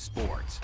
sports.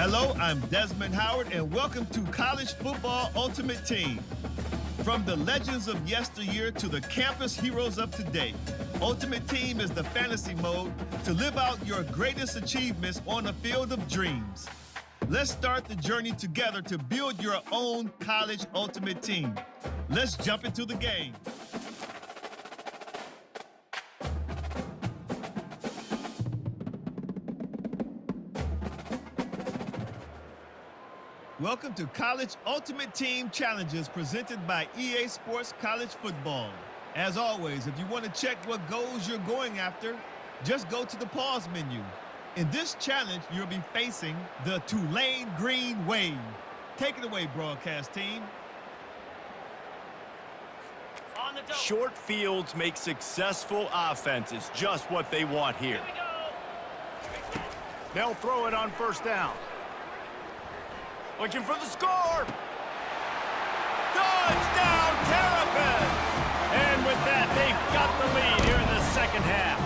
Hello, I'm Desmond Howard, and welcome to College Football Ultimate Team. From the legends of yesteryear to the campus heroes of today, Ultimate Team is the fantasy mode to live out your greatest achievements on a field of dreams. Let's start the journey together to build your own college Ultimate Team. Let's jump into the game. Welcome to College Ultimate Team Challenges presented by EA Sports College Football. As always, if you want to check what goals you're going after, just go to the pause menu. In this challenge, you'll be facing the Tulane Green Wave. Take it away, broadcast team. Short fields make successful offenses just what they want here. They'll throw it on first down. Looking for the score! Touchdown, Terrapins! And with that, they've got the lead here in the second half.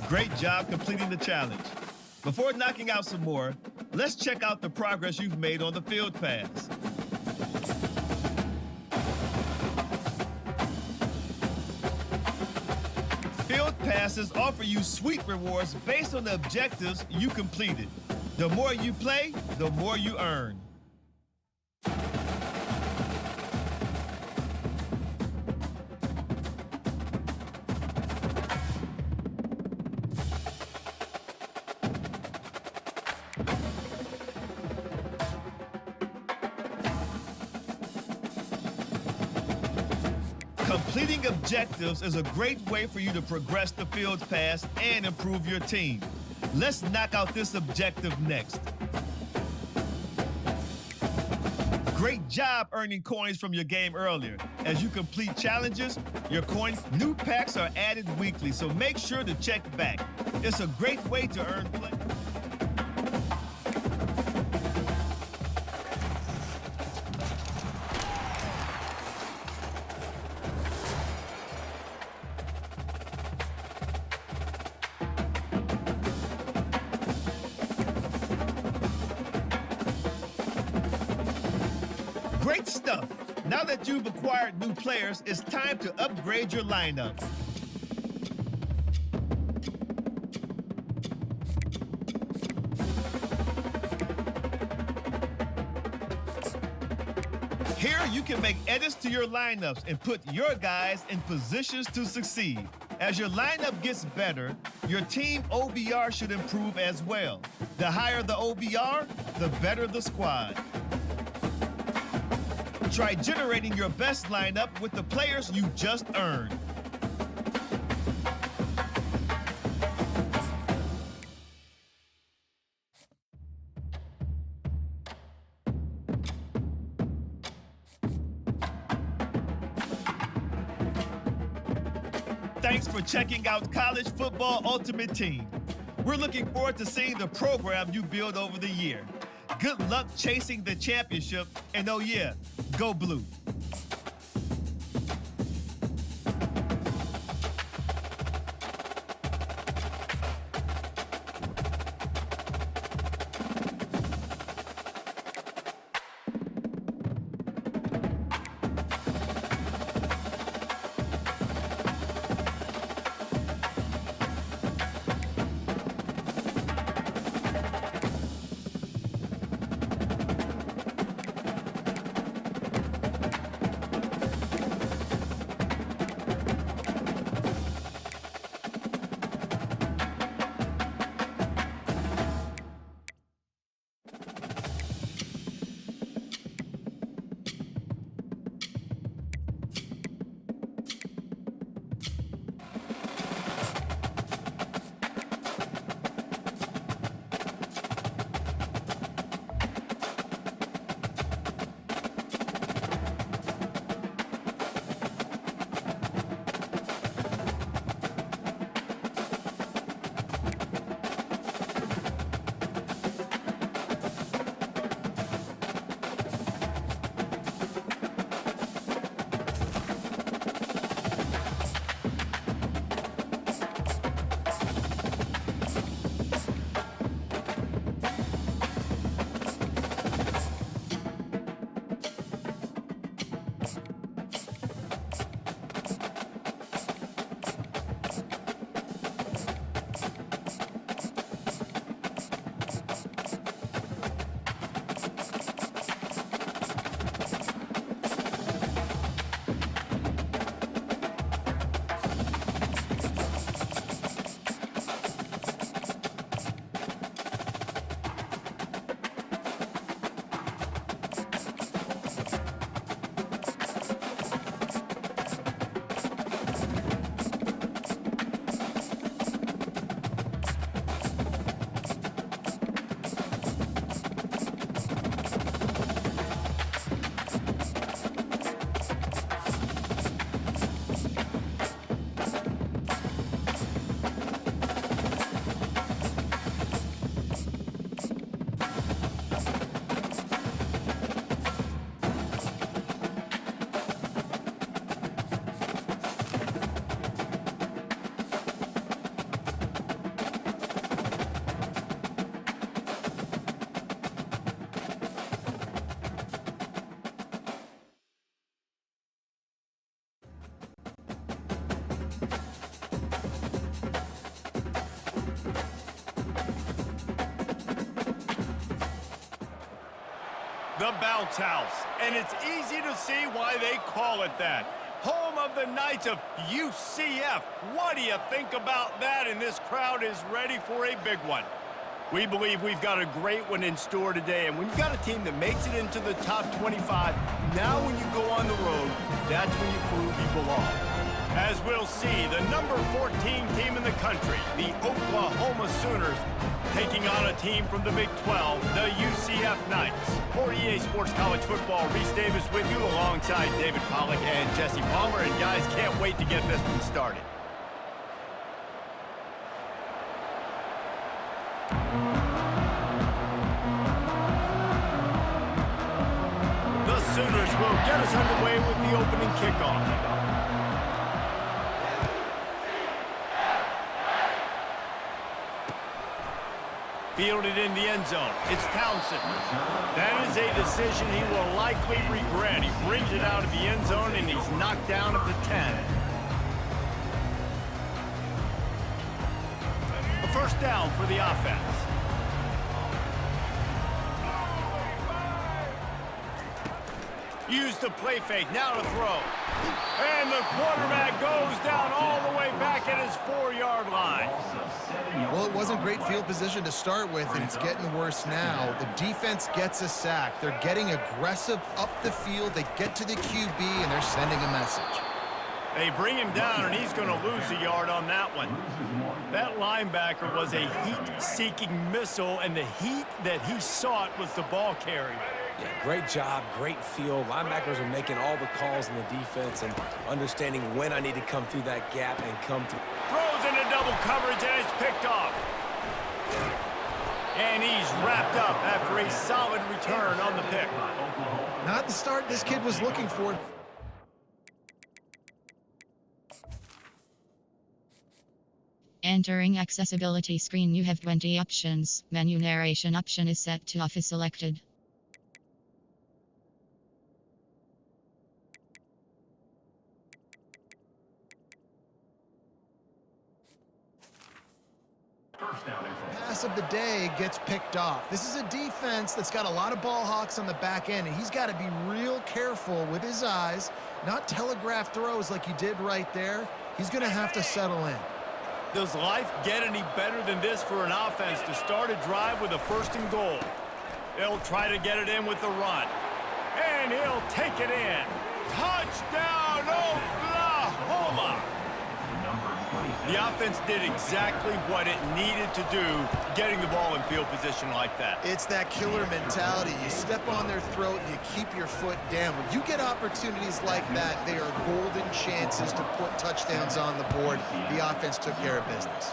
Great job completing the challenge. Before knocking out some more, let's check out the progress you've made on the field pass. Field passes offer you sweet rewards based on the objectives you completed. The more you play, the more you earn. Completing objectives is a great way for you to progress the field pass and improve your team. Let's knock out this objective next. Great job earning coins from your game earlier. As you complete challenges, your coins, new packs are added weekly, so make sure to check back. It's a great way to earn play. Great stuff. Now that you've acquired new players, it's time to upgrade your lineup. Here you can make edits to your lineups and put your guys in positions to succeed. As your lineup gets better, your team OBR should improve as well. The higher the OBR, the better the squad. Try generating your best lineup with the players you just earned. Thanks for checking out College Football Ultimate Team. We're looking forward to seeing the program you build over the year. Good luck chasing the championship, and oh yeah, go blue. The bounce house, and it's easy to see why they call it that. Home of the Knights of UCF. What do you think about that? And this crowd is ready for a big one. We believe we've got a great one in store today, and when you've got a team that makes it into the top 25, now when you go on the road, that's when you prove you belong. As we'll see, the number 14 team in the country, the Oklahoma Sooners, taking on a team from the Big 12, the UCF Knights. For EA Sports College Football, Reese Davis with you alongside David Pollack and Jesse Palmer. And guys, can't wait to get this one started. The Sooners will get us underway with the opening kickoff. Fielded in the end zone. It's Townsend. That is a decision he will likely regret. He brings it out of the end zone, and he's knocked down at the 10. A first down for the offense. Use the play fake. Now to throw. And the quarterback goes down all the way back at his 4-yard line. Well, it wasn't great field position to start with, and it's getting worse now. The defense gets a sack. They're getting aggressive up the field. They get to the QB, and they're sending a message. They bring him down, and he's going to lose a yard on that one. That linebacker was a heat-seeking missile, and the heat that he sought was the ball carrier. Yeah, great job, great field. Linebackers are making all the calls in the defense and understanding when I need to come through that gap and come through. Throws into double coverage, and it's picked off. And he's wrapped up after a solid return on the pick. Not the start this kid was looking for. Entering accessibility screen, you have 20 options. Menu narration option is set to off is selected. Pass of the day gets picked off. This is a defense that's got a lot of ball hawks on the back end, and he's got to be real careful with his eyes, not telegraph throws like he did right there. He's going to have to settle in. Does life get any better than this for an offense to start a drive with a 1st and goal? They'll try to get it in with the run. And he'll take it in. Touchdown, Oklahoma! The offense did exactly what it needed to do, getting the ball in field position like that. It's that killer mentality. You step on their throat and you keep your foot down. When you get opportunities like that, they are golden chances to put touchdowns on the board. The offense took care of business.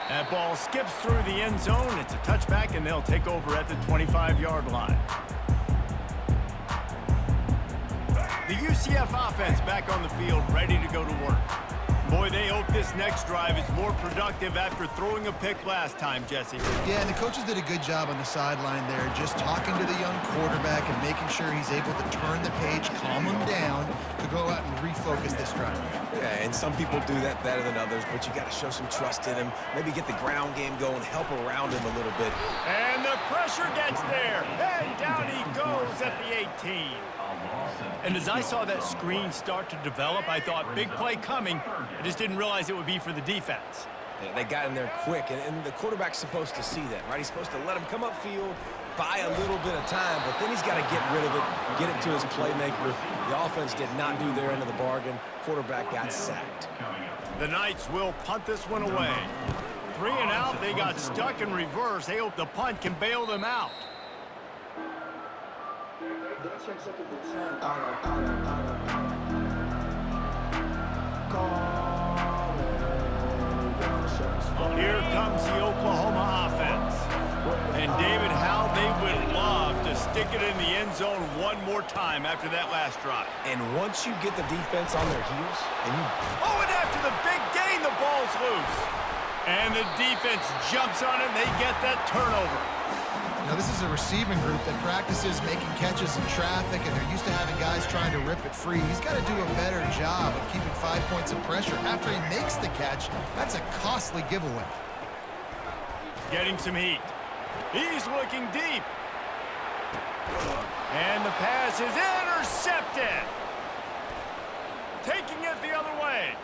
That ball skips through the end zone. It's a touchback, and they'll take over at the 25-yard line. The UCF offense back on the field, ready to go to work. Boy, they hope this next drive is more productive after throwing a pick last time, Jesse. Yeah, and the coaches did a good job on the sideline there, just talking to the young quarterback and making sure he's able to turn the page, calm him down, to go out and refocus this drive. Yeah, and some people do that better than others, but you got to show some trust in him. Maybe get the ground game going, help around him a little bit. And the pressure gets there, and down he goes at the 18. And as I saw that screen start to develop, I thought, big play coming. I just didn't realize it would be for the defense. Yeah, they got in there quick, and the quarterback's supposed to see that, right? He's supposed to let him come upfield, buy a little bit of time, but then he's got to get rid of it, get it to his playmaker. The offense did not do their end of the bargain. Quarterback got sacked. The Knights will punt this one away. 3 and out, they got stuck in reverse. They hope the punt can bail them out. Here comes the Oklahoma offense. And David, how they would love to stick it in the end zone one more time after that last drive. And once you get the defense on their heels, and you... Oh, and after the big gain, the ball's loose. And the defense jumps on it, and they get that turnover. Now, this is a receiving group that practices making catches in traffic, and they're used to having guys trying to rip it free. He's got to do a better job of keeping 5 points of pressure. After he makes the catch, that's a costly giveaway. Getting some heat. He's looking deep. And the pass is intercepted. Taking it the other way.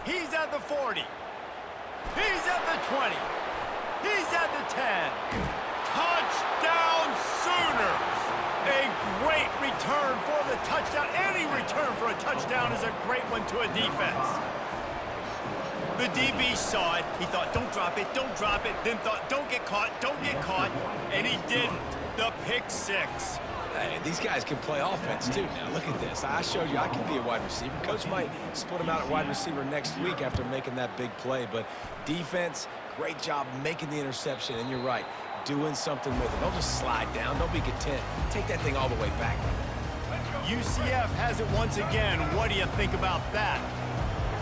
He's at the 40. He's at the 20. He's at the 10. Touchdown Sooners! A great return for the touchdown. Any return for a touchdown is a great one to a defense. The DB saw it. He thought, don't drop it, don't drop it. Then thought, don't get caught, don't get caught. And he didn't. The pick six. Hey, these guys can play offense, too. Now, look at this. I showed you I can be a wide receiver. Coach might split him out at wide receiver next week after making that big play. But defense, great job making the interception. And you're right, doing something with it. Don't just slide down. Don't be content. Take that thing all the way back. UCF has it once again. What do you think about that?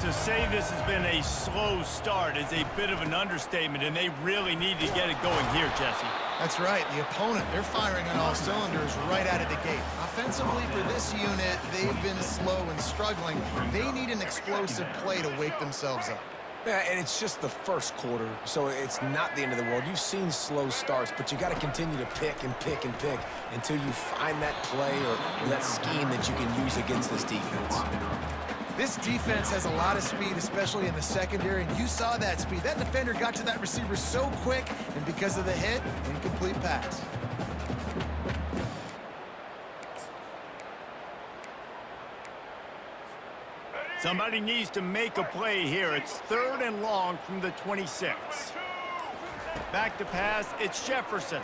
To say this has been a slow start is a bit of an understatement, and they really need to get it going here, Jesse. That's right. The opponent, they're firing on all cylinders right out of the gate. Offensively, for this unit, they've been slow and struggling. They need an explosive play to wake themselves up. Yeah, and it's just the first quarter, so it's not the end of the world. You've seen slow starts, but you got to continue to pick and pick and pick until you find that play or that scheme that you can use against this defense. This defense has a lot of speed, especially in the secondary, and you saw that speed. That defender got to that receiver so quick, and because of the hit, incomplete pass. Somebody needs to make a play here. It's 3rd and long from the 26. Back to pass, it's Jefferson.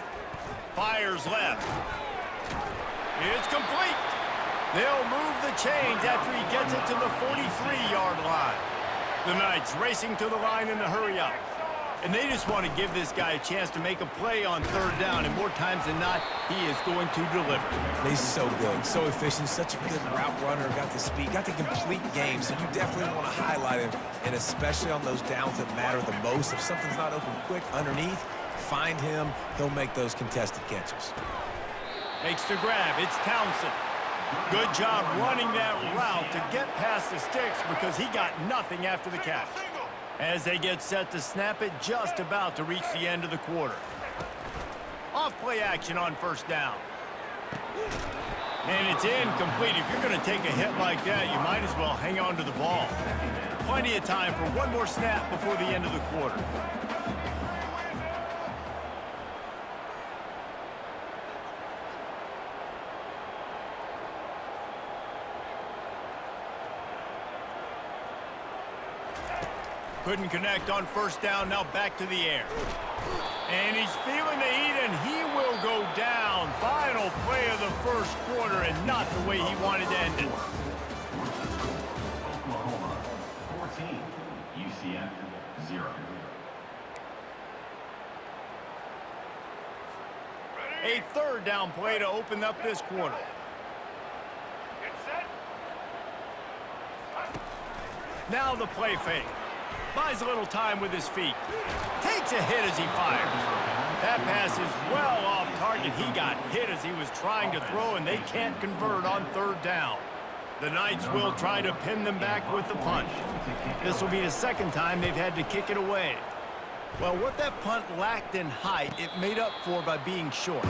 Fires left. It's complete. They'll move the chains after he gets it to the 43-yard line. The Knights racing to the line in the hurry up. And they just want to give this guy a chance to make a play on 3rd down, and more times than not, he is going to deliver. He's so good, so efficient, such a good route runner, got the speed, got the complete game, so you definitely want to highlight him, and especially on those downs that matter the most. If something's not open quick underneath, find him, he'll make those contested catches. Makes the grab, it's Townsend. Good job running that route to get past the sticks because he got nothing after the catch. As they get set to snap it, just about to reach the end of the quarter. Off-play action on 1st down. And it's incomplete. If you're going to take a hit like that, you might as well hang on to the ball. Plenty of time for one more snap before the end of the quarter. Couldn't connect on 1st down, now back to the air. And he's feeling the heat, and he will go down. Final play of the 1st quarter, and not the way he wanted to end it. Oklahoma 14, UCF 0. A 3rd down play to open up this quarter. Now the play fake. Buys a little time with his feet. Takes a hit as he fires. That pass is well off target. He got hit as he was trying to throw, and they can't convert on 3rd down. The Knights will try to pin them back with the punt. This will be the 2nd time they've had to kick it away. Well, what that punt lacked in height, it made up for by being short.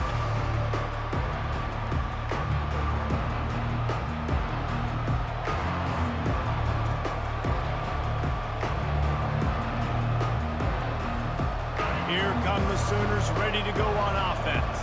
Here come the Sooners ready to go on offense.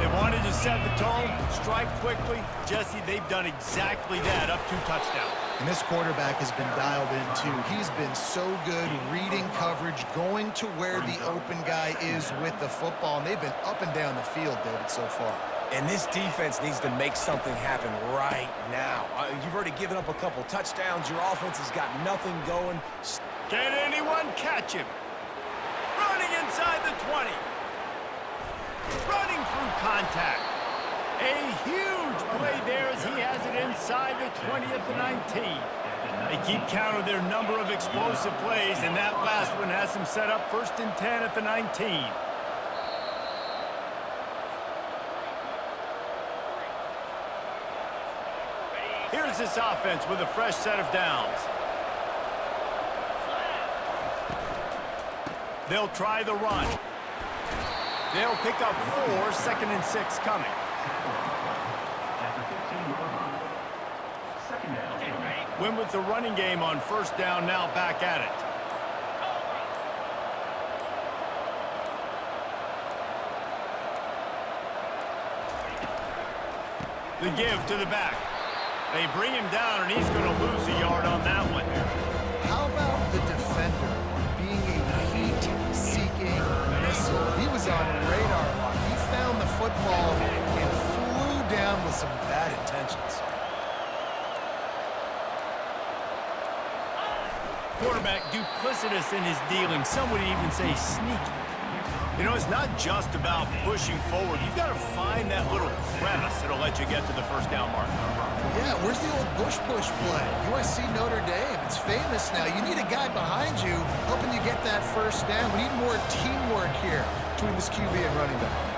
They wanted to set the tone, strike quickly. Jesse, they've done exactly that, up 2 touchdowns. And this quarterback has been dialed in, too. He's been so good reading coverage, going to where the open guy is with the football. And they've been up and down the field, David, so far. And this defense needs to make something happen right now. You've already given up a couple touchdowns. Your offense has got nothing going. Can anyone catch him? Running inside the 20. Running through contact. A huge play there as he has it inside the 20 at the 19. They keep count of their number of explosive plays, and that last one has them set up 1st and 10 at the 19. Here's this offense with a fresh set of downs. They'll try the run. They'll pick up 4, 2nd and 6 coming. At the 15-yard line. Second down. Win with the running game on 1st down, now back at it. The give to the back. They bring him down, and he's going to lose a yard on that one. How about the defender being a heat-seeking missile? He was on radar lock. He found the football and flew down with some bad intentions. Quarterback duplicitous in his dealing. Some would even say sneaky. You know, it's not just about pushing forward. You've got to find that little crevice that'll let you get to the 1st down mark. Yeah, where's the old Bush push play? USC Notre Dame. It's famous now. You need a guy behind you helping you get that 1st down. We need more teamwork here between this QB and running back.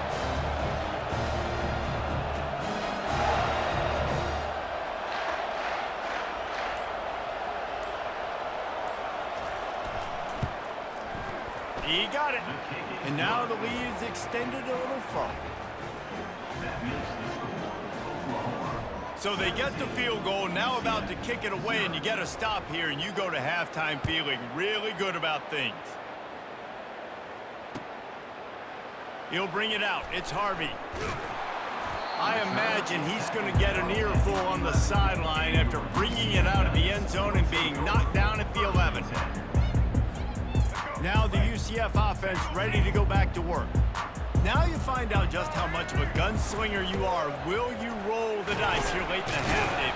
He got it. And now the lead is extended a little further. So they get the field goal, now about to kick it away, and you get a stop here, and you go to halftime feeling really good about things. He'll bring it out. It's Harvey. I imagine he's going to get an earful on the sideline after bringing it out of the end zone and being knocked down at the 11. Now the UCF offense ready to go back to work. Now you find out just how much of a gunslinger you are. Will you roll the dice here late in the half, David?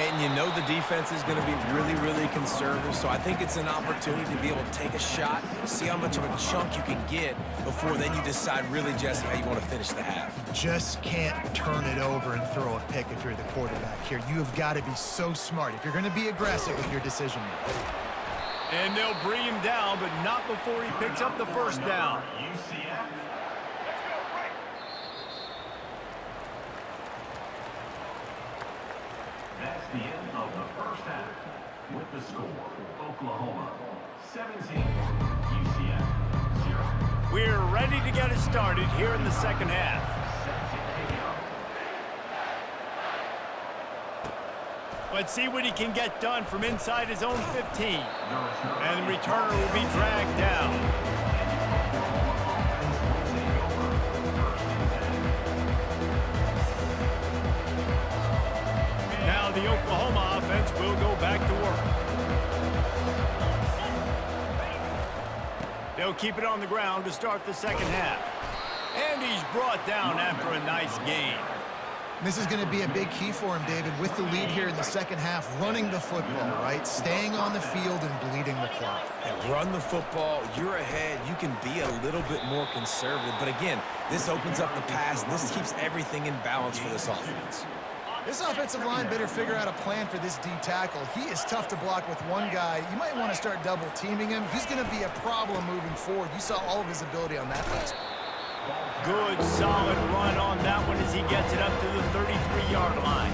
And you know the defense is going to be really, really conservative, so I think it's an opportunity to be able to take a shot, see how much of a chunk you can get before then you decide really, Jesse, how you want to finish the half. Just can't turn it over and throw a pick if you're the quarterback here. You have got to be so smart if you're going to be aggressive with your decision making. And they'll bring him down, but not before he picks up the 1st down. UCF. That's the end of the 1st half. With the score, Oklahoma 17, UCF 0. We're ready to get it started here in the 2nd half. Let's see what he can get done from inside his own 15. And the returner will be dragged down. Now the Oklahoma offense will go back to work. They'll keep it on the ground to start the 2nd half. And he's brought down after a nice gain. This is going to be a big key for him, David, with the lead here in the 2nd half, running the football, right? Staying on the field and bleeding the clock. And run the football, you're ahead, you can be a little bit more conservative. But again, this opens up the pass, and this keeps everything in balance for this offense. This offensive line better figure out a plan for this D tackle. He is tough to block with one guy. You might want to start double teaming him. He's going to be a problem moving forward. You saw all of his ability on that last one. Good, solid run on that one as he gets it up to the 33-yard line.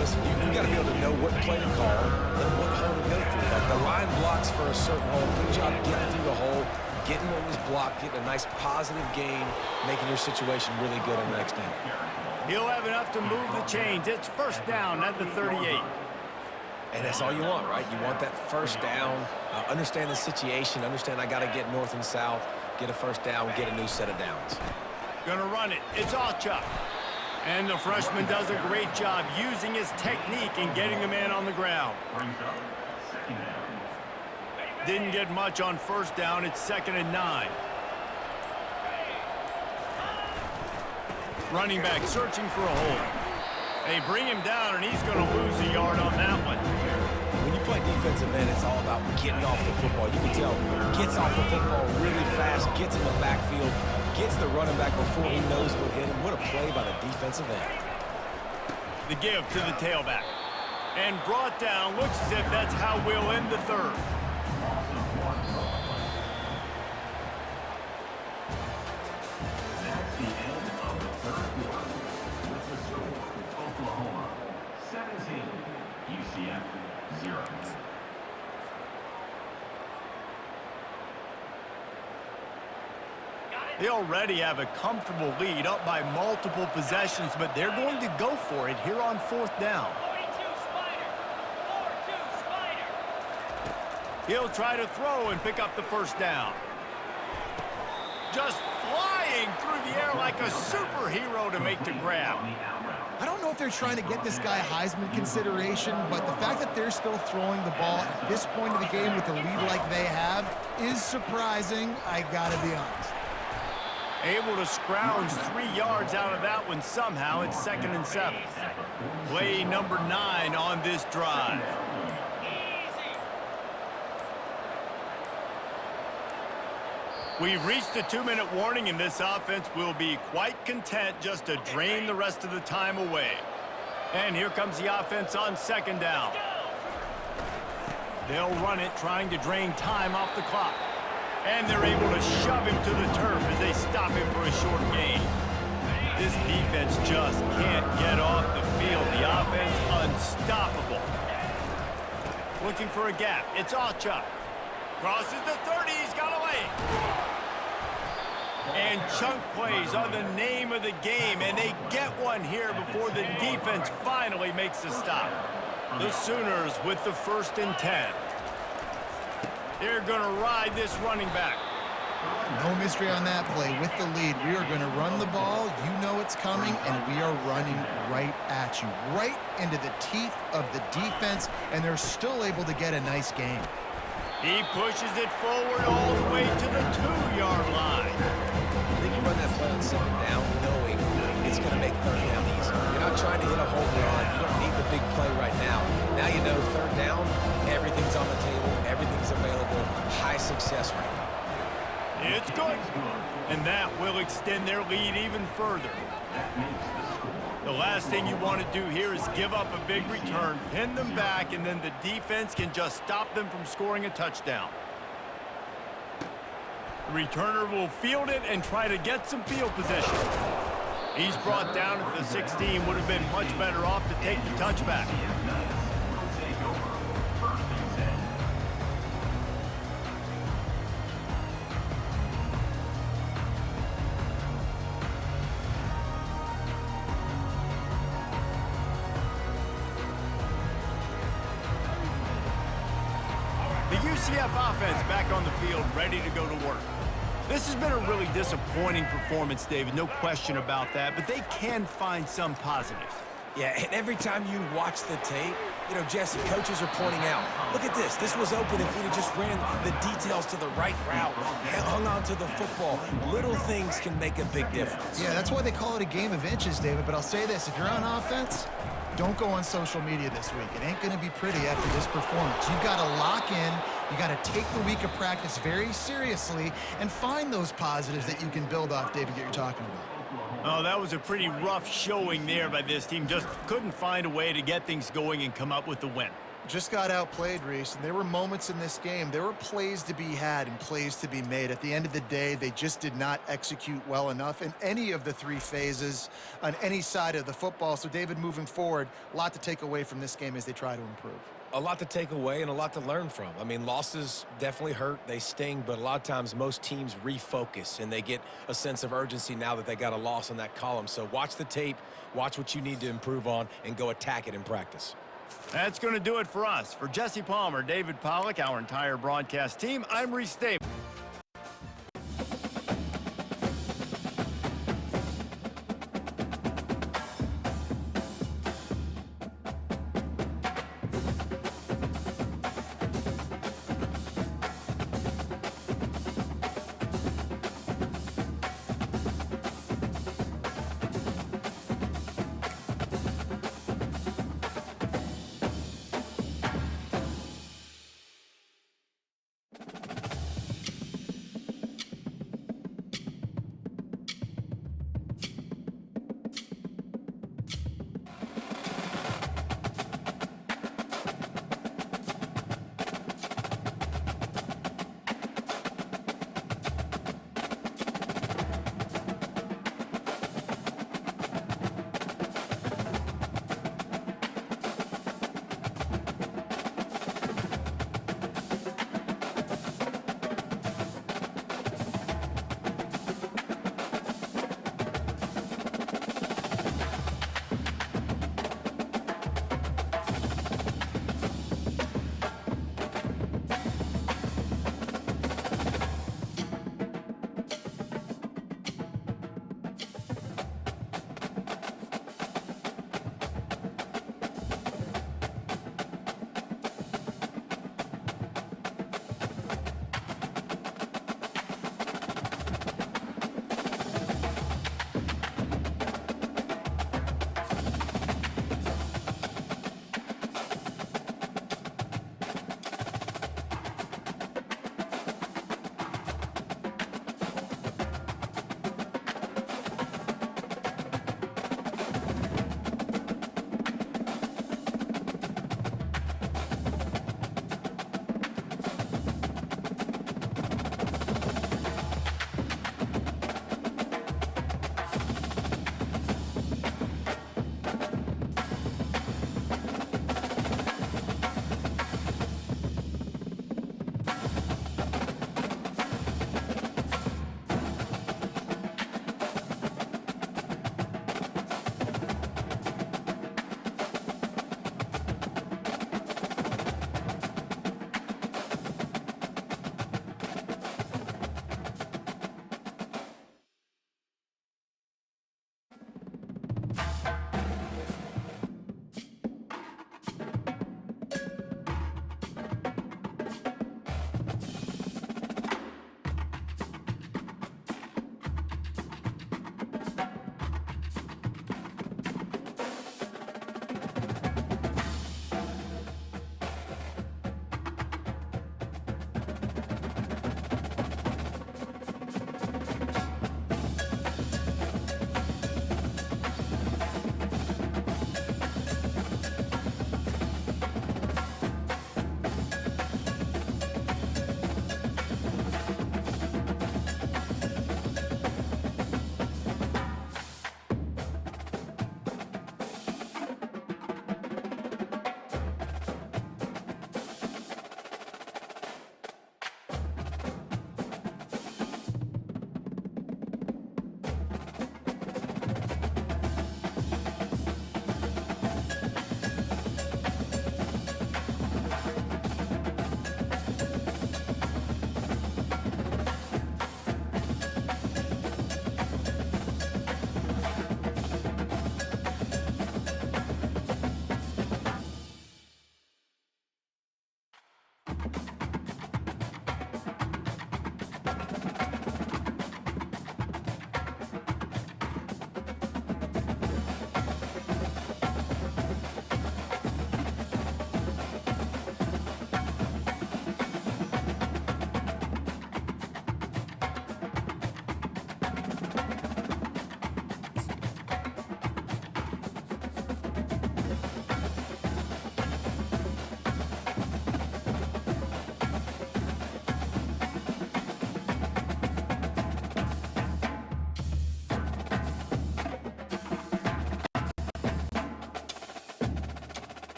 Listen, you got to be able to know what play to call and what hole to go through. Like the line blocks for a certain hole. Good job getting through the hole, getting what was blocked, getting a nice positive gain, making your situation really good on the next down. He'll have enough to move the chains. It's 1st down at the 38. And that's all you want, right? You want that 1st down, understand the situation, understand I got to get north and south, get a 1st down, get a new set of downs. Gonna run it. It's Alchuk. And the freshman does a great job using his technique and getting the man on the ground. Brings up 2nd down. Didn't get much on 1st down. It's 2nd and 9. Running back searching for a hole. They bring him down, and he's going to lose a yard on that one. When you play defensive end, it's all about getting off the football. You can tell, gets off the football really fast, gets in the backfield, gets the running back before he knows what hit him. What a play by the defensive end. The give to the tailback. And brought down. Looks as if that's how we'll end the 3rd. That's the end of the 3rd quarter. With the score, Oklahoma 17, UCF 0. They already have a comfortable lead up by multiple possessions, but they're going to go for it here on 4th down. He'll try to throw and pick up the 1st down. Just flying through the air like a superhero to make the grab. I don't know if they're trying to get this guy Heisman consideration, but the fact that they're still throwing the ball at this point of the game with the lead like they have is surprising, I gotta be honest. Able to scrounge 3 yards out of that one somehow. It's 2nd and 7. Play number 9 on this drive. We've reached the 2-minute warning, and this offense will be quite content just to drain the rest of the time away. And here comes the offense on 2nd down. They'll run it, trying to drain time off the clock. And they're able to shove him to the turf as they stop him for a short gain. This defense just can't get off the field. The offense unstoppable. Looking for a gap. It's Ocha. Crosses the 30. He's got away. And chunk plays are the name of the game, and they get one here before the defense finally makes a stop. The Sooners with the 1st and 10. They're going to ride this running back. No mystery on that play. With the lead, we are going to run the ball. You know it's coming, and we are running right at you, right into the teeth of the defense, and they're still able to get a nice gain. He pushes it forward all the way to the 2-yard line. I think you run that play on 2nd down knowing it's going to make 3rd down easy. You're not trying to hit a home run. You don't need the big play right now. Now you know 3rd down, everything's on the table, everything's available, high success rate. It's good. And that will extend their lead even further. The last thing you want to do here is give up a big return, pin them back, and then the defense can just stop them from scoring a touchdown. The returner will field it and try to get some field position. He's brought down at the 16. Would have been much better off to take the touchback. The UCF offense back on the field, ready to go to work. This has been a really disappointing performance, David, no question about that, but they can find some positives. Yeah, and every time you watch the tape, you know, Jesse, coaches are pointing out, look at this. This was open if he'd have just ran the details to the right route, hung on to the football. Little things can make a big difference. Yeah, that's why they call it a game of inches, David. But I'll say this, if you're on offense, don't go on social media this week. It ain't going to be pretty after this performance. You've got to lock in. You got to take the week of practice very seriously and find those positives that you can build off, David, that you're talking about. Oh, that was a pretty rough showing there by this team. Just couldn't find a way to get things going and come up with the win. Just got outplayed, Reese, and there were moments in this game. There were plays to be had and plays to be made. At the end of the day, they just did not execute well enough in any of the 3 phases on any side of the football. So, David, moving forward, a lot to take away from this game as they try to improve. A lot to take away and a lot to learn from. I mean, losses definitely hurt. They sting, but a lot of times most teams refocus and they get a sense of urgency now that they got a loss in that column. So watch the tape, watch what you need to improve on, and go attack it in practice. That's going to do it for us. For Jesse Palmer, David Pollack, our entire broadcast team, I'm Reese Davis.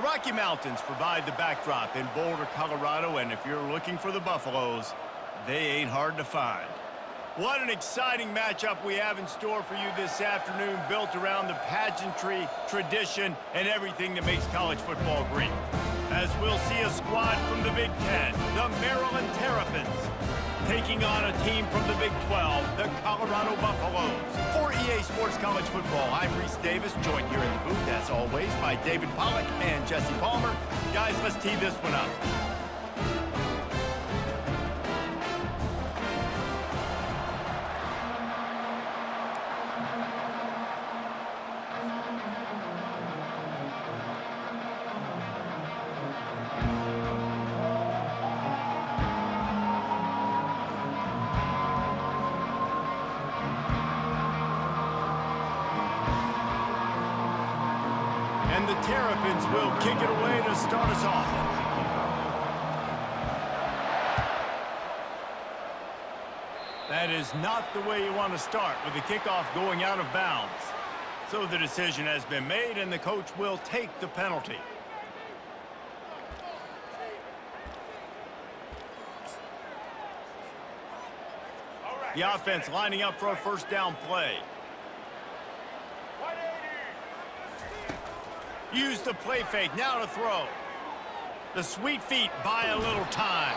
Rocky Mountains provide the backdrop in Boulder, Colorado, and if you're looking for the Buffaloes, they ain't hard to find. What an exciting matchup we have in store for you this afternoon, built around the pageantry, tradition, and everything that makes college football great. As we'll see a squad from the Big Ten, the Maryland Terrapins, taking on a team from the Big 12, the Colorado Buffaloes. For EA Sports College Football, I'm Reese Davis, joined here in the booth, as always, by David Pollack and Jesse Palmer. Guys, let's tee this one up. And the Terrapins will kick it away to start us off. That is not the way you want to start, with the kickoff going out of bounds. So the decision has been made, and the coach will take the penalty. The offense lining up for a first down play. Use the play fake, now to throw. The sweet feet buy a little time.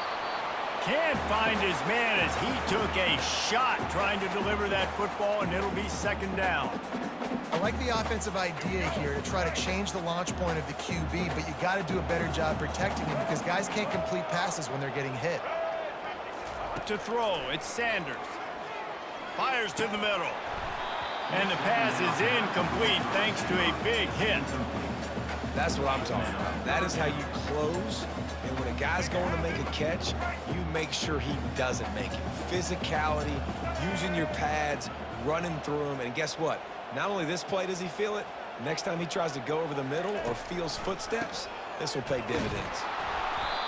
Can't find his man as he took a shot trying to deliver that football, and it'll be second down. I like the offensive idea here to try to change the launch point of the QB, but you got to do a better job protecting him because guys can't complete passes when they're getting hit. To throw, it's Sanders. Fires to the middle. And the pass is incomplete thanks to a big hit. That's what I'm talking about. That is how you close. And when a guy's going to make a catch, you make sure he doesn't make it. Physicality, using your pads, running through them. And guess what? Not only this play does he feel it, next time he tries to go over the middle or feels footsteps, this will pay dividends.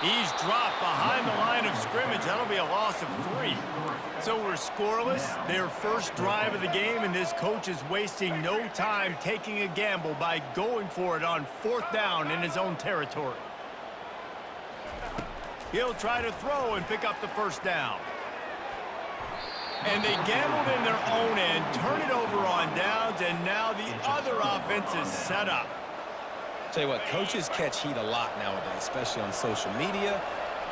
He's dropped behind the line of scrimmage. That'll be a loss of 3. So we're scoreless. Their first drive of the game, and this coach is wasting no time taking a gamble by going for it on 4th down in his own territory. He'll try to throw and pick up the first down. And they gambled in their own end, turn it over on downs, and now the other offense is set up. Tell you what, coaches catch heat a lot nowadays, especially on social media.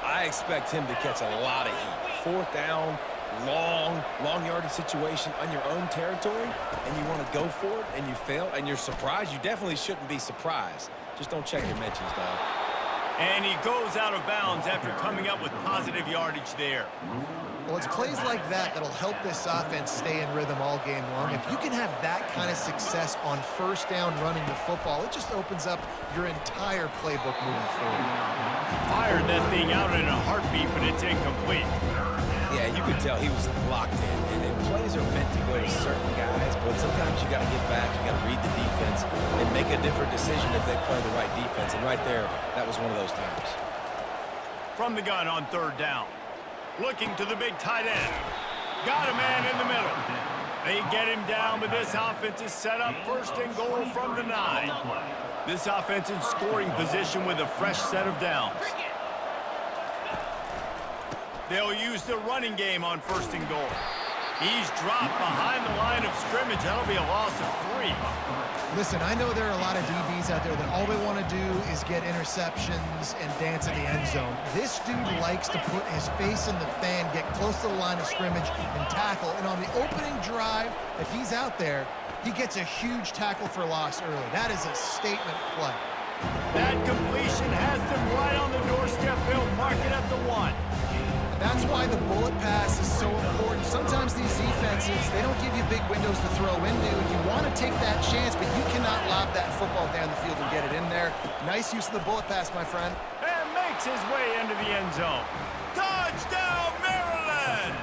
I expect him to catch a lot of heat. 4th down, long yardage situation on your own territory, and you want to go for it, and you fail, and you're surprised. You definitely shouldn't be surprised. Just don't check your mentions, dog. And he goes out of bounds after coming up with positive yardage there. Well, it's plays like that that'll help this offense stay in rhythm all game long. If you can have that kind of success on 1st down running the football, it just opens up your entire playbook moving forward. Fired that thing out in a heartbeat, but it's incomplete. Yeah, you could tell he was locked in. And plays are meant to go to certain guys, but sometimes you got to get back, you got to read the defense, and make a different decision if they play the right defense. And right there, that was one of those times. From the gun on 3rd down. Looking to the big tight end. Got a man in the middle. They get him down, but this offense is set up 1st and goal from the 9. This offense in scoring position with a fresh set of downs. They'll use the running game on 1st and goal. He's dropped behind the line of scrimmage. That'll be a loss of 3. Listen, I know there are a lot of DBs out there that all they want to do is get interceptions and dance in the end zone. This dude likes to put his face in the fan, get close to the line of scrimmage, and tackle. And on the opening drive, if he's out there, he gets a huge tackle for loss early. That is a statement play. That completion has them right on the doorstep. They'll mark it at the 1. That's why the bullet pass is so important. Sometimes these defenses, they don't give you big windows to throw into. You want to take that chance, but you cannot lob that football down the field and get it in there. Nice use of the bullet pass, my friend. And makes his way into the end zone. Touchdown, Maryland!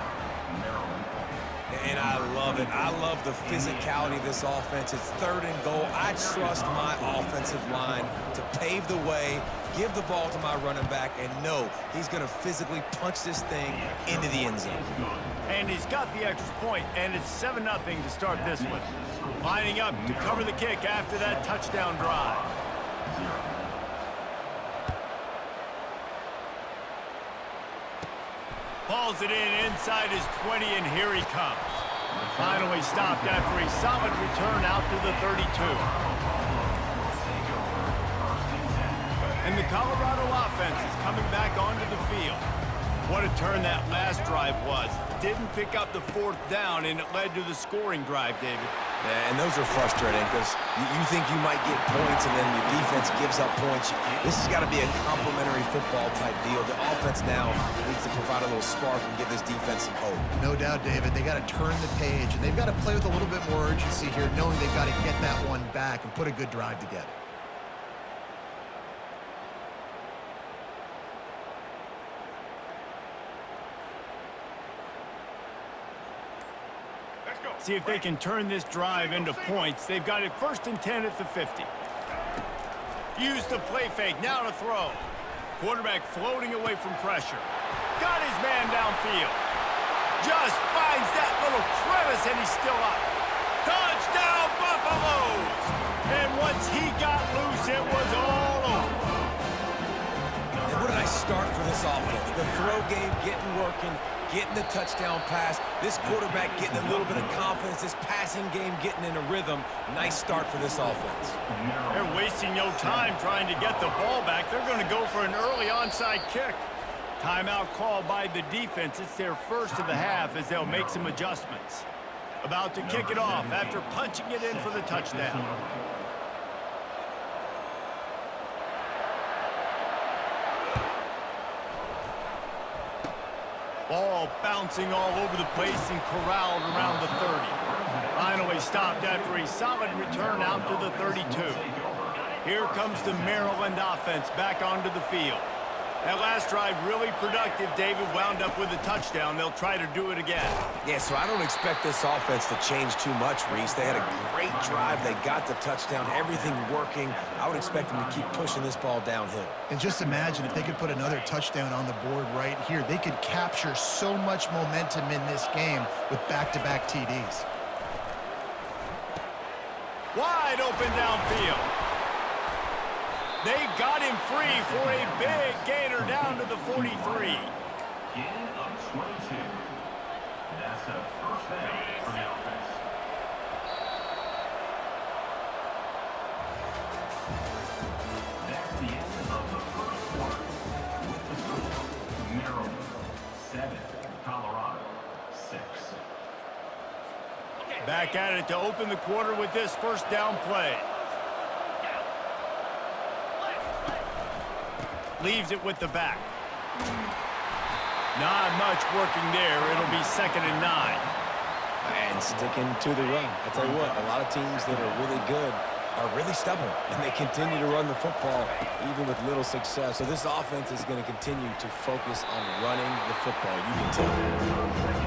And I love it. I love the physicality of this offense. It's 3rd and goal. I trust my offensive line to pave the way, give the ball to my running back, and know he's going to physically punch this thing into the end zone. And he's got the extra point, and it's 7-0 to start this one. Lining up to cover the kick after that touchdown drive. Hauls it in inside his 20, and here he comes. Finally stopped after a solid return out to the 32. And the Colorado offense is coming back onto the field. What a turn that last drive was. Didn't pick up the 4th down, and it led to the scoring drive, David. Yeah, and those are frustrating because you think you might get points and then your defense gives up points. This has got to be a complementary football type deal. The offense now needs to provide a little spark and give this defense some hope. No doubt, David. They got to turn the page, and they've got to play with a little bit more urgency here, knowing they've got to get that one back and put a good drive together. See if they can turn this drive into points. They've got it 1st and 10 at the 50. Use the play fake, now to throw. Quarterback floating away from pressure. Got his man downfield. Just finds that little crevice, and he's still up. Touchdown, Buffaloes! And once he got loose, it was all over. And what a nice start for this offense. The throw game getting working, getting the touchdown pass. This quarterback getting a little bit of confidence. This passing game getting in a rhythm. Nice start for this offense. They're wasting no time trying to get the ball back. They're going to go for an early onside kick. Timeout called by the defense. It's their first of the half as they'll make some adjustments. About to kick it off after punching it in for the touchdown. Ball bouncing all over the place and corralled around the 30. Finally stopped after a solid return out to the 32. Here comes the Maryland offense back onto the field. That last drive really productive. David wound up with a touchdown. They'll try to do it again. Yeah, so I don't expect this offense to change too much, Reese. They had a great drive. They got the touchdown, everything working. I would expect them to keep pushing this ball downhill. And just imagine if they could put another touchdown on the board right here. They could capture so much momentum in this game with back-to-back TDs. Wide open downfield. They got him free for a big gainer down to the 43. Gain of 22. That's a 1st down for the offense. That's the end of the 1st quarter. With the score, Maryland 7, Colorado 6. Back at it to open the quarter with this 1st down play. Leaves it with the back. Not much working there. It'll be 2nd and 9. And sticking to the run. I tell you what, a lot of teams that are really good are really stubborn, and they continue to run the football even with little success. So this offense is going to continue to focus on running the football. You can tell.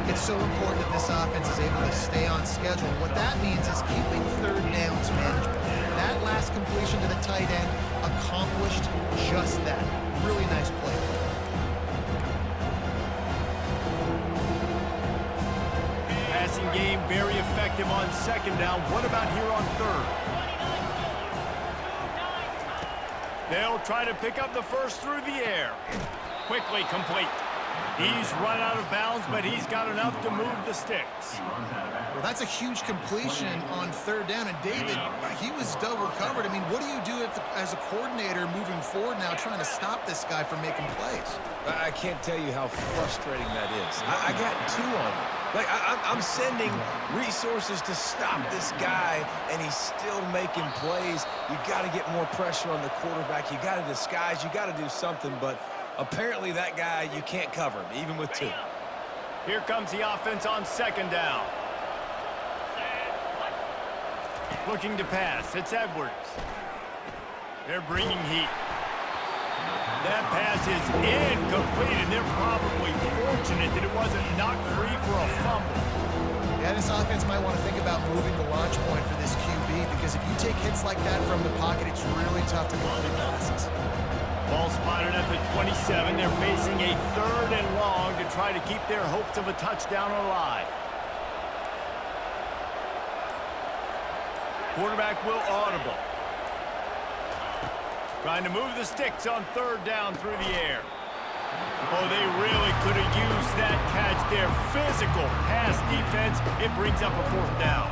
It's so important that this offense is able to stay on schedule. What that means is keeping 3rd downs manageable. That last completion to the tight end accomplished just that. Really nice play. Passing game very effective on 2nd down. What about here on 3rd? They'll try to pick up the 1st through the air. Quickly complete. He's run out of bounds, but he's got enough to move the sticks. Well, that's a huge completion on 3rd down. And David, he was double covered. I mean, what do you do as a coordinator moving forward now trying to stop this guy from making plays? I can't tell you how frustrating that is. I got 2 on you. Like, I'm sending resources to stop this guy, and he's still making plays. You got to get more pressure on the quarterback. You got to disguise. You got to do something, but apparently that guy, you can't cover him, even with 2. Here comes the offense on 2nd down. Looking to pass. It's Edwards. They're bringing heat. That pass is incomplete, and they're probably fortunate that it wasn't knocked free for a fumble. Yeah, this offense might want to think about moving the launch point for this QB, because if you take hits like that from the pocket, it's really tough to complete passes. Ball spotted at the 27. They're facing a 3rd and long to try to keep their hopes of a touchdown alive. Quarterback will audible. Trying to move the sticks on 3rd down through the air. Oh, they really could have used that catch there. Physical pass defense. It brings up a 4th down.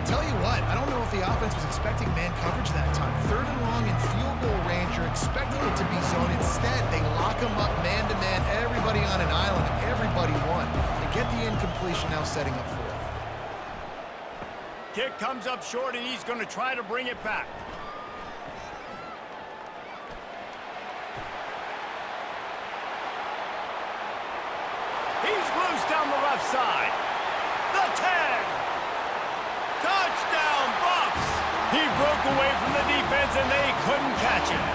Tell you what, I don't know if the offense was expecting man coverage that time. 3rd and long in field goal range, you're expecting it to be zone. Instead, they lock them up man-to-man, everybody on an island, and everybody won. They get the incompletion, now setting up 4th. Kick comes up short, and he's going to try to bring it back. He's loose down the left side. The 10. Touchdown, Bucks! He broke away from the defense, and they couldn't catch him.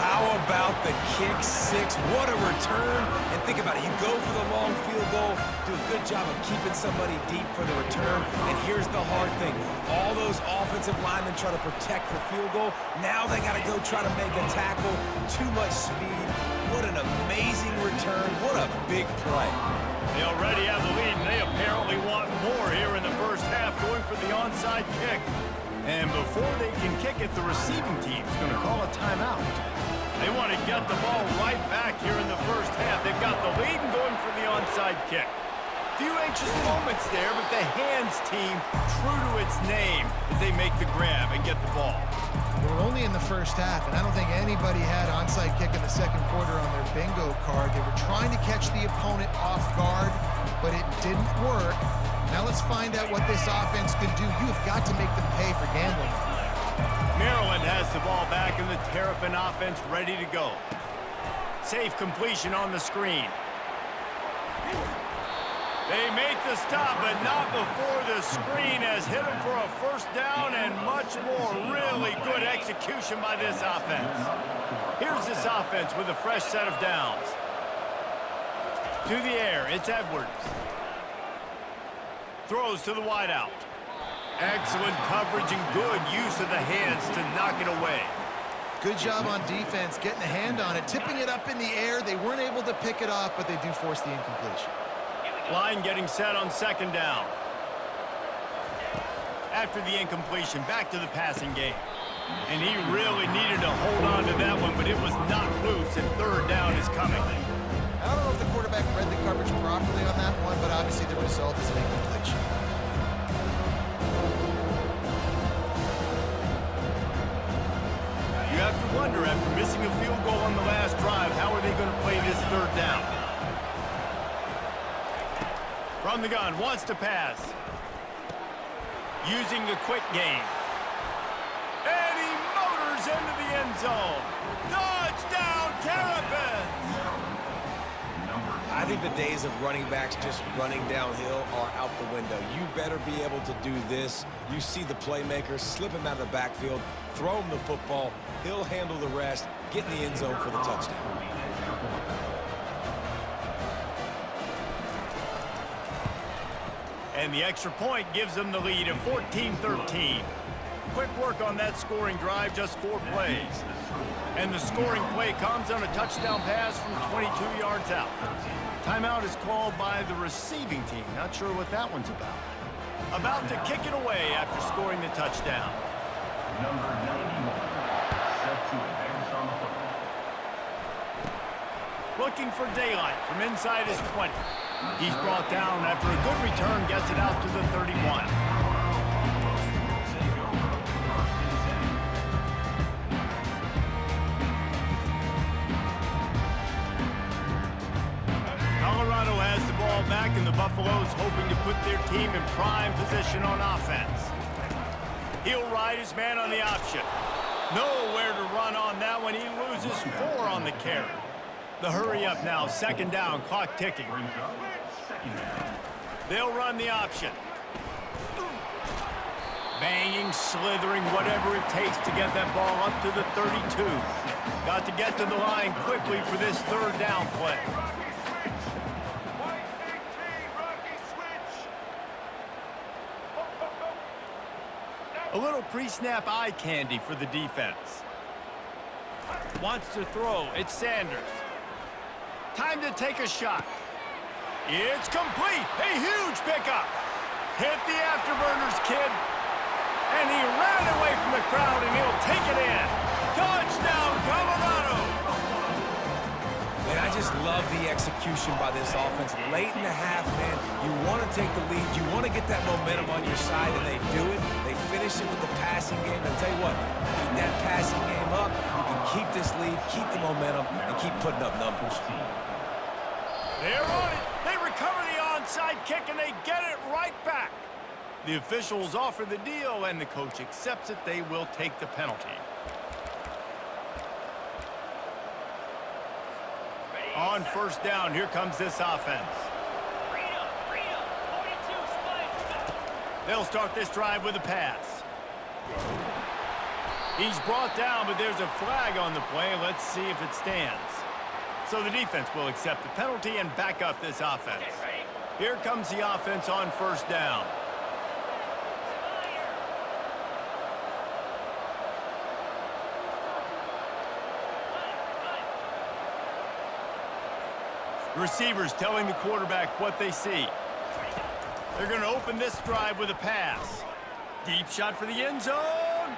How about the kick 6? What a return. And think about it. You go for the long field goal, do a good job of keeping somebody deep for the return. And here's the hard thing. All those offensive linemen try to protect the field goal. Now they got to go try to make a tackle. Too much speed. What an amazing return. What a big play. They already have the lead, and they apparently want more here in the first half, going for the onside kick. And before they can kick it, the receiving team's going to call a timeout. They want to get the ball right back here in the first half. They've got the lead and going for the onside kick. Few anxious moments there, but the hands team true to its name as they make the grab and get the ball. We're only in the first half, and I don't think anybody had onside kick in the second quarter on their bingo card. They were trying to catch the opponent off guard, but it didn't work. Now let's find out what this offense can do. You have got to make them pay for gambling. Maryland has the ball back, and the Terrapin offense ready to go. Safe completion on the screen. They make the stop, but not before the screen has hit them for a 1st down and much more. Really good execution by this offense. Here's this offense with a fresh set of downs. To the air, it's Edwards. Throws to the wideout. Excellent coverage and good use of the hands to knock it away. Good job on defense, getting a hand on it, tipping it up in the air. They weren't able to pick it off, but they do force the incompletion. Line getting set on 2nd down. After the incompletion, back to the passing game. And he really needed to hold on to that one, but it was not loose, and 3rd down is coming. I don't know if the quarterback read the coverage properly on that one, but obviously the result is an incompletion. You have to wonder, after missing a field goal on the last drive, how are they going to play this 3rd down? From the gun, wants to pass. Using the quick game. And he motors into the end zone. Touchdown, Terrapins! I think the days of running backs just running downhill are out the window. You better be able to do this. You see the playmaker, slip him out of the backfield, throw him the football. He'll handle the rest, get in the end zone for the touchdown. And the extra point gives them the lead at 14-13. Quick work on that scoring drive, just 4 plays. And the scoring play comes on a touchdown pass from 22 yards out. Timeout is called by the receiving team. Not sure what that one's about. About to kick it away after scoring the touchdown. Number 91, set to advance on the football. Looking for daylight from inside his 20. He's brought down after a good return, gets it out to the 31. Colorado has the ball back, and the Buffaloes hoping to put their team in prime position on offense. He'll ride his man on the option. Nowhere to run on that one. He loses 4 on the carry. The hurry up now, 2nd down, clock ticking. They'll run the option. Banging, slithering, whatever it takes to get that ball up to the 32. Got to get to the line quickly for this 3rd down play. A little pre-snap eye candy for the defense. Wants to throw. It's Sanders. Time to take a shot. It's complete. A huge pickup. Hit the afterburners, kid. And he ran away from the crowd, and he'll take it in. Touchdown, Colorado. And I just love the execution by this offense. Late in the half, man, you want to take the lead. You want to get that momentum on your side, and they do it. They finish it with the passing game. And I'll tell you what, keep that passing game up. You can keep this lead, keep the momentum, and keep putting up numbers. They're on it. They recover the onside kick, and they get it right back. The officials offer the deal, and the coach accepts it. They will take the penalty. On first down, here comes this offense. They'll start this drive with a pass. He's brought down, but there's a flag on the play. Let's see if it stands. So the defense will accept the penalty and back up this offense. Here comes the offense on first down. Receivers telling the quarterback what they see. They're going to open this drive with a pass. Deep shot for the end zone.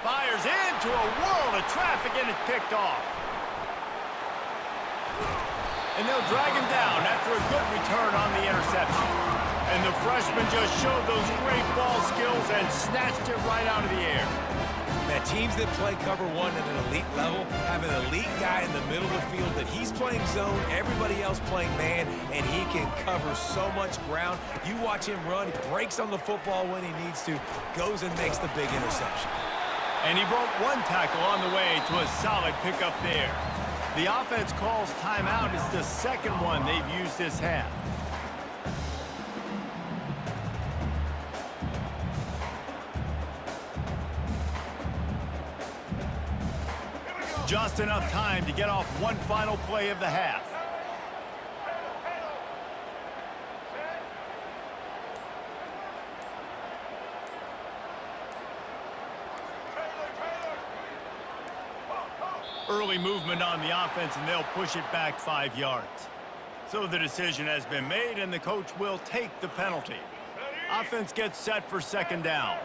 Fires into a world of traffic, and it's picked off. And they'll drag him down after a good return on the interception. And the freshman just showed those great ball skills and snatched it right out of the air. Now, teams that play cover one at an elite level have an elite guy in the middle of the field that he's playing zone, everybody else playing man, and he can cover so much ground. You watch him run, he breaks on the football when he needs to, goes and makes the big interception. And he broke one tackle on the way to a solid pickup there. The offense calls timeout. It's the second one they've used this half. Just enough time to get off one final play of the half. Early movement on the offense, and they'll push it back 5 yards. So the decision has been made, and the coach will take the penalty. Offense gets set for second down.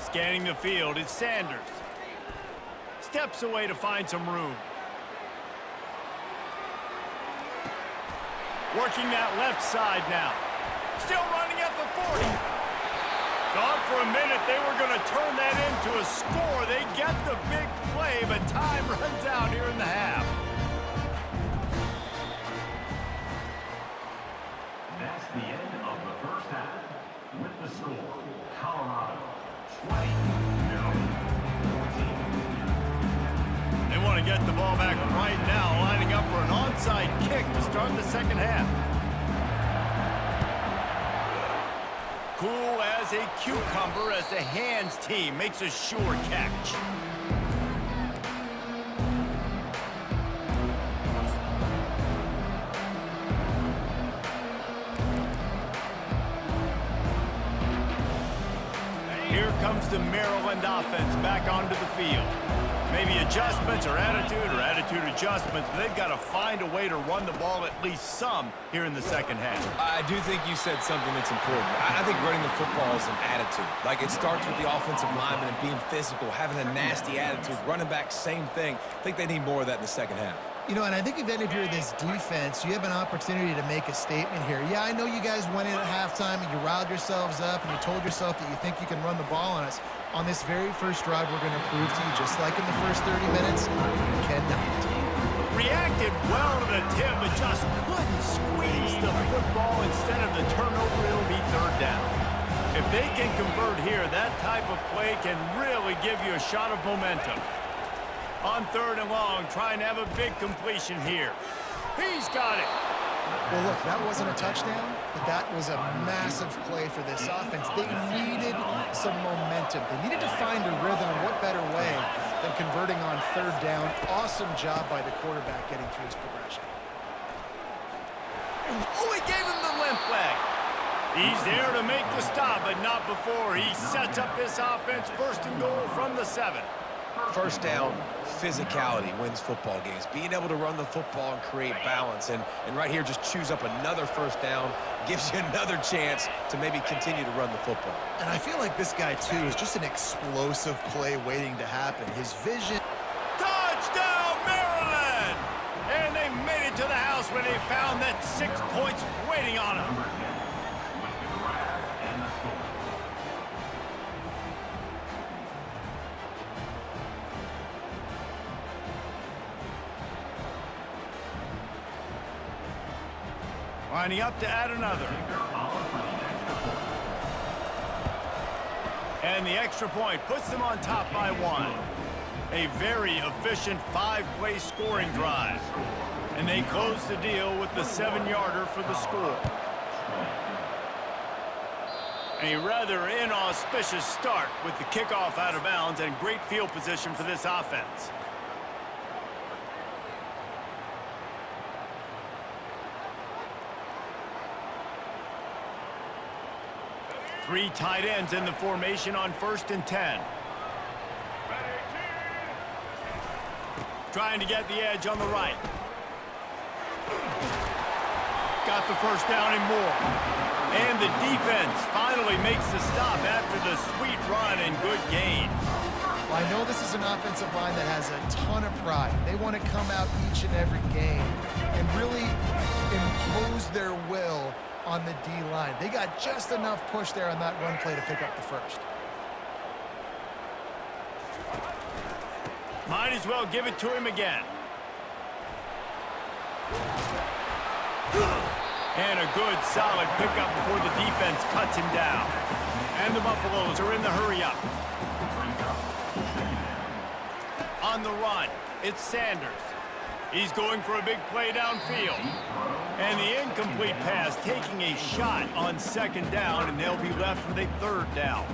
Scanning the field, it's Sanders. Steps away to find some room. Working that left side now. Still running at the 40. Thought for a minute they were going to turn that into a score. They get the big play, but time runs out here in the half. That's the end of the first half. With the score, Colorado 20, no 14. They want to get the ball back right now, lining up for an onside kick to start the second half. Cool as a cucumber as the hands team makes a sure catch. Here comes the Maryland offense back onto the field. Maybe adjustments or attitude adjustments, but they've got to find a way to run the ball at least some here in the second half. I do think you said something that's important. I think running the football is an attitude. Like, it starts with the offensive lineman and being physical, having a nasty attitude. Running back, same thing. I think they need more of that in the second half. You know, and I think if you're this defense, you have an opportunity to make a statement here. Yeah, I know you guys went in at halftime and you riled yourselves up and you told yourself that you think you can run the ball on us. On this very first drive, we're going to prove to you, just like in the first 30 minutes, you cannot. Reacted well to the tip, but just couldn't squeeze the football. Instead of the turnover, it'll be third down. If they can convert here, that type of play can really give you a shot of momentum. On third and long, trying to have a big completion here. He's got it. Well, look, that wasn't a touchdown, but that was a massive play for this offense. They needed some momentum. They needed to find a rhythm, and what better way than converting on third down. Awesome job by the quarterback getting through his progression. Oh, he gave him the limp leg. He's there to make the stop, but not before. He sets up this offense first and goal from the 7. First down, physicality wins football games. Being able to run the football and create balance. And right here, just choose up another first down, gives you another chance to maybe continue to run the football. And I feel like this guy, too, is just an explosive play waiting to happen. His vision... Touchdown, Maryland! And they made it to the house when they found that 6 points waiting on them. Lining up to add another. And the extra point puts them on top by 1. A very efficient 5-play scoring drive. And they close the deal with the 7-yarder for the score. A rather inauspicious start with the kickoff out of bounds and great field position for this offense. Three tight ends in the formation on 1st and 10. Trying to get the edge on the right. Got the first down and more. And the defense finally makes the stop after the sweet run and good gain. Well, I know this is an offensive line that has a ton of pride. They want to come out each and every game and really impose their will on the D-line. They got just enough push there on that run play to pick up the first. Might as well give it to him again. And a good, solid pickup before the defense cuts him down. And the Buffaloes are in the hurry-up. On the run, it's Sanders. He's going for a big play downfield. And the incomplete pass taking a shot on 2nd down, and they'll be left with a 3rd down.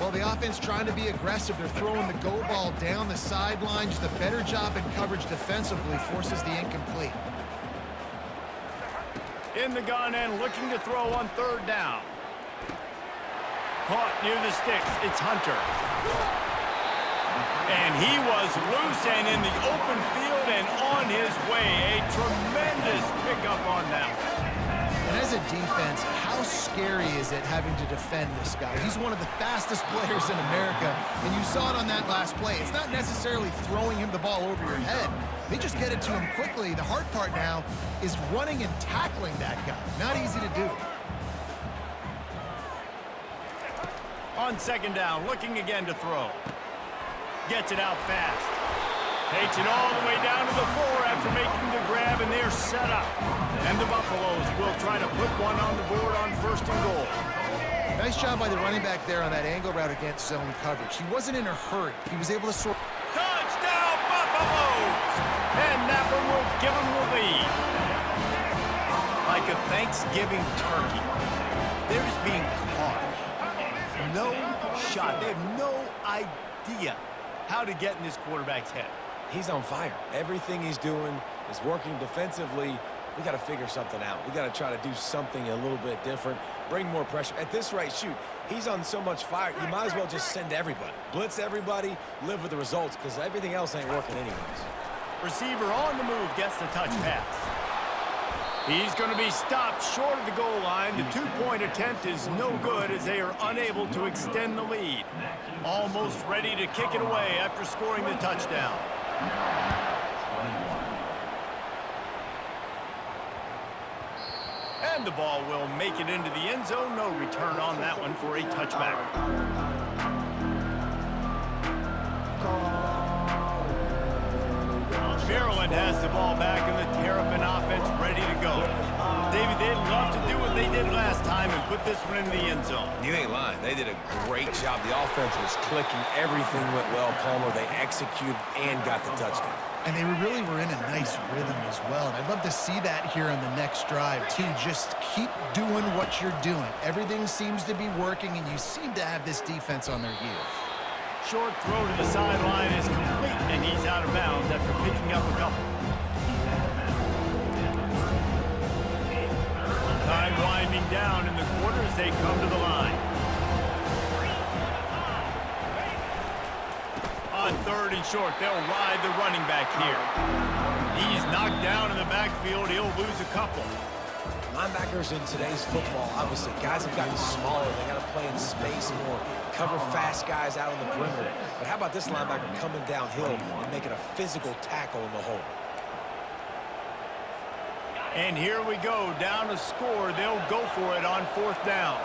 Well, the offense trying to be aggressive. They're throwing the go ball down the sideline. Just a better job in coverage defensively forces the incomplete. In the gun and looking to throw on 3rd down. Caught near the sticks. It's Hunter. And he was loose and in the open field and on his way. A tremendous pickup on them. And as a defense, how scary is it having to defend this guy? He's one of the fastest players in America, and you saw it on that last play. It's not necessarily throwing him the ball over your head. They just get it to him quickly. The hard part now is running and tackling that guy. Not easy to do. On 2nd down, looking again to throw. Gets it out fast. Takes it all the way down to the 4 after making the grab, and they're set up. And the Buffaloes will try to put one on the board on 1st and goal. Nice job by the running back there on that angle route against zone coverage. He wasn't in a hurry. He was able to sort... Touchdown, Buffaloes! And that one will give them the lead. Like a Thanksgiving turkey. They're just being caught. No shot. They have no idea how to get in this quarterback's head. He's on fire. Everything he's doing is working defensively. We got to figure something out. We got to try to do something a little bit different, bring more pressure. At this rate, shoot, he's on so much fire, you might as well just send everybody. Blitz everybody, live with the results, because everything else ain't working anyways. Receiver on the move gets the touch pass. He's going to be stopped short of the goal line. The 2-point attempt is no good as they are unable to extend the lead. Almost ready to kick it away after scoring the touchdown. And the ball will make it into the end zone. No return on that one for a touchback. Maryland has the ball back and the Terrapin offense ready to go. David, they'd love to do what they did last time and put this one in the end zone. You ain't lying. They did a great job. The offense was clicking. Everything went well, Palmer. They executed and got the touchdown. And they really were in a nice rhythm as well. And I'd love to see that here on the next drive, too. Just keep doing what you're doing. Everything seems to be working, and you seem to have this defense on their heels. Short throw to the sideline is complete, and he's out of bounds after picking up a couple. Time winding down in the quarter as they come to the line. On On 3rd and short, they'll ride the running back here. He's knocked down in the backfield. He'll lose a couple. Linebackers in today's football, obviously, guys have gotten smaller. They got to play in space more, cover fast guys out on the perimeter. But how about this linebacker coming downhill and making a physical tackle in the hole? And here we go, down to score. They'll go for it on 4th down.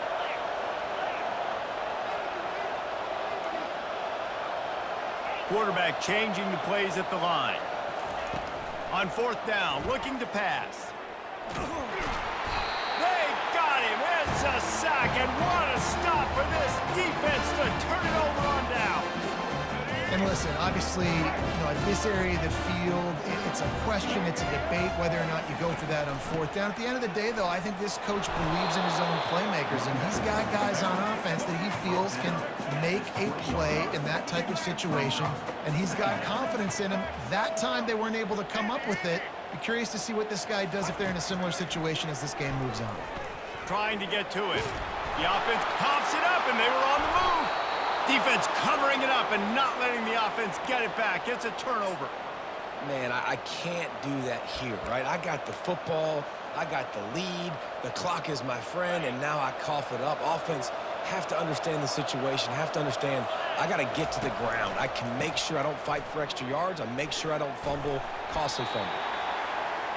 Quarterback changing the plays at the line. On 4th down, looking to pass. They got him. It's a sack, and what a stop for this defense to turn it over on down. And listen, obviously, at this area of the field, it's a question, it's a debate whether or not you go for that on 4th down. At the end of the day, though, I think this coach believes in his own playmakers, and he's got guys on offense that he feels can make a play in that type of situation, and he's got confidence in him. That time they weren't able to come up with it. Be curious to see what this guy does if they're in a similar situation as this game moves on. Trying to get to it. The offense coughs it up, and they were on the move. Defense covering it up and not letting the offense get it back. It's a turnover. Man, I can't do that here, right? I got the football, I got the lead, the clock is my friend, and now I cough it up. Offense have to understand the situation, have to understand I got to get to the ground. I can make sure I don't fight for extra yards. I make sure I don't fumble, costly fumble.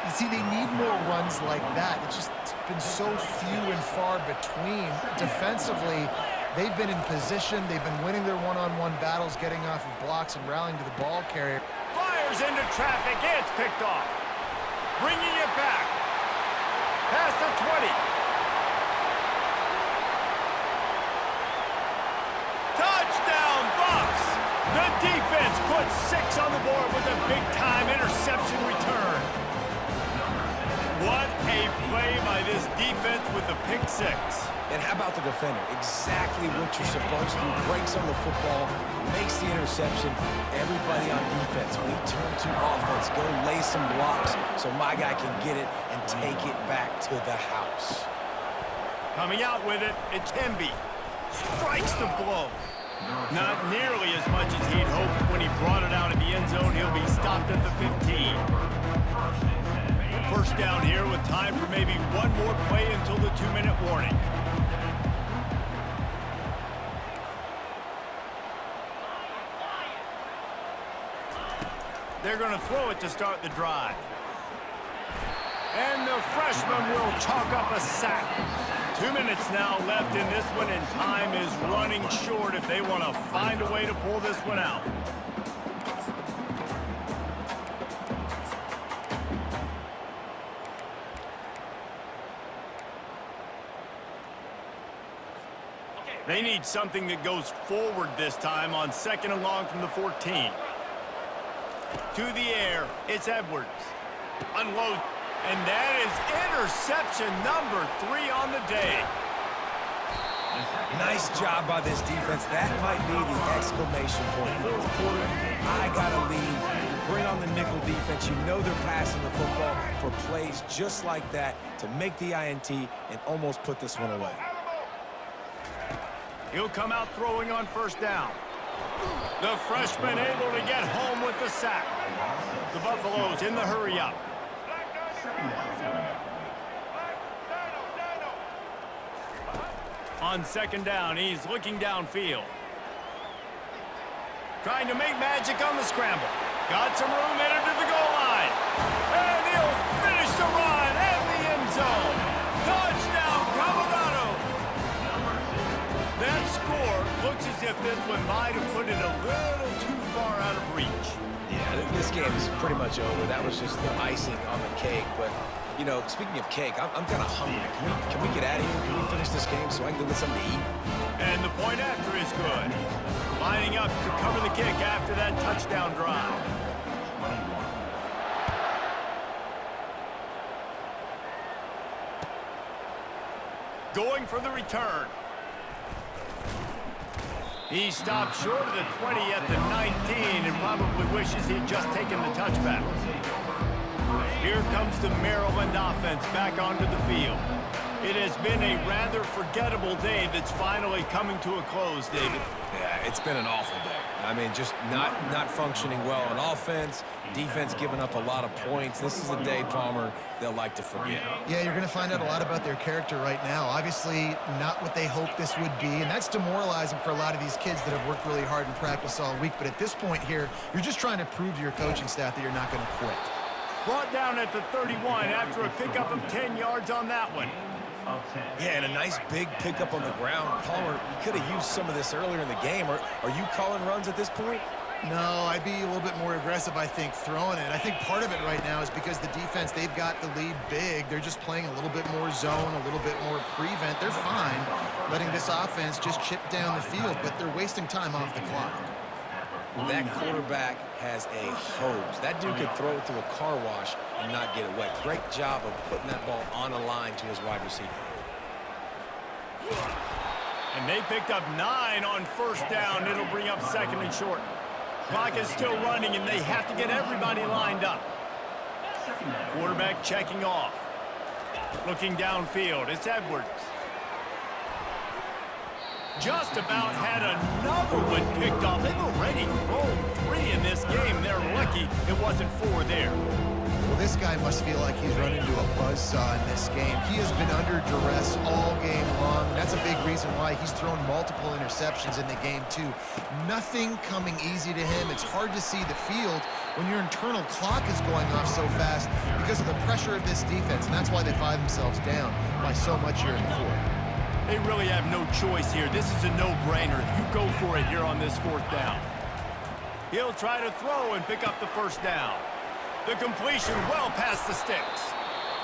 You see, they need more runs like that. It's been so few and far between. Defensively, they've been in position. They've been winning their one-on-one battles, getting off of blocks and rallying to the ball carrier. Fires into traffic. It's picked off. Bringing it back. Past the 20. Touchdown, Bucks. The defense puts 6 on the board with a big-time interception return. What a play by this defense with the pick 6. And how about the defender? Exactly what you're supposed to. Breaks on the football, makes the interception. Everybody on defense, we turn to offense. Go lay some blocks so my guy can get it and take it back to the house. Coming out with it, it can be. Strikes the blow. Not nearly as much as he'd hoped when he brought it out of the end zone. He'll be stopped at the 15. First down here with time for maybe one more play until the 2-minute warning. They're going to throw it to start the drive. And the freshman will chalk up a sack. 2 minutes now left in this one, and time is running short if they want to find a way to pull this one out. They need something that goes forward this time on 2nd and long from the 14. To the air, it's Edwards. Unload, and that is interception number 3 on the day. Nice job by this defense. That might be the exclamation point. 4th quarter, I got a lead. Bring on the nickel defense. You know they're passing the football for plays just like that to make the INT and almost put this one away. He'll come out throwing on 1st down. The freshman able to get home with the sack. The Buffaloes in the hurry-up. On 2nd down, he's looking downfield. Trying to make magic on the scramble. Got some room, headed to the goal line. And he'll finish the run and the end zone. Touchdown, Colorado. That score looks as if this one might have put it a little too far out of reach. Yeah, this game is pretty much over. That was just the icing on the cake. But, you know, speaking of cake, I'm kind of hungry. Can we get out of here? Can we finish this game so I can go get something to eat? And the point after is good. Lining up to cover the kick after that touchdown drive. Going for the return. He stopped short of the 20 at the 19 and probably wishes he'd just taken the touchback. Here comes the Maryland offense back onto the field. It has been a rather forgettable day that's finally coming to a close, David. Yeah, it's been an awful day. I mean, just not functioning well on offense, defense giving up a lot of points. This is a day, Palmer, they'll like to forget. Yeah, you're going to find out a lot about their character right now. Obviously, not what they hoped this would be, and that's demoralizing for a lot of these kids that have worked really hard in practice all week. But at this point here, you're just trying to prove to your coaching staff that you're not going to quit. Brought down at the 31 after a pickup of 10 yards on that one. Yeah, and a nice big pickup on the ground. Palmer, you could have used some of this earlier in the game. Are you calling runs at this point? No, I'd be a little bit more aggressive, I think, throwing it. I think part of it right now is because the defense, they've got the lead big. They're just playing a little bit more zone, a little bit more prevent. They're fine letting this offense just chip down the field, but they're wasting time off the clock. That quarterback has a hose. That dude could throw it through a car wash and not get it wet. Great job of putting that ball on a line to his wide receiver. And they picked up 9 on first down. It'll bring up second and short. Clock is still running, and they have to get everybody lined up. Quarterback checking off. Looking downfield, it's Edwards. Just about had another one picked off. They've already rolled 3 in this game. They're lucky it wasn't 4 there. Well, this guy must feel like he's run into a buzzsaw in this game. He has been under duress all game long. That's a big reason why he's thrown multiple interceptions in the game, too. Nothing coming easy to him. It's hard to see the field when your internal clock is going off so fast because of the pressure of this defense, and that's why they find themselves down by so much here in the fourth. They really have no choice here. This is a no-brainer. You go for it here on this 4th down. He'll try to throw and pick up the first down. The completion well past the sticks.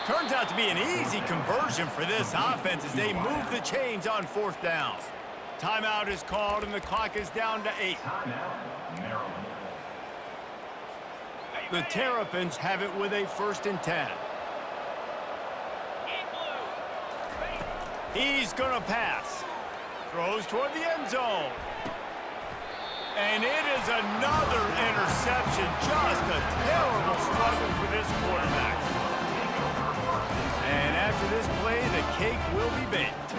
Turns out to be an easy conversion for this offense as they move the chains on 4th down. Timeout is called and the clock is down to 8. The Terrapins have it with a 1st and 10. He's going to pass. Throws toward the end zone. And it is another interception. Just a terrible struggle for this quarterback. And after this play, the cake will be baked.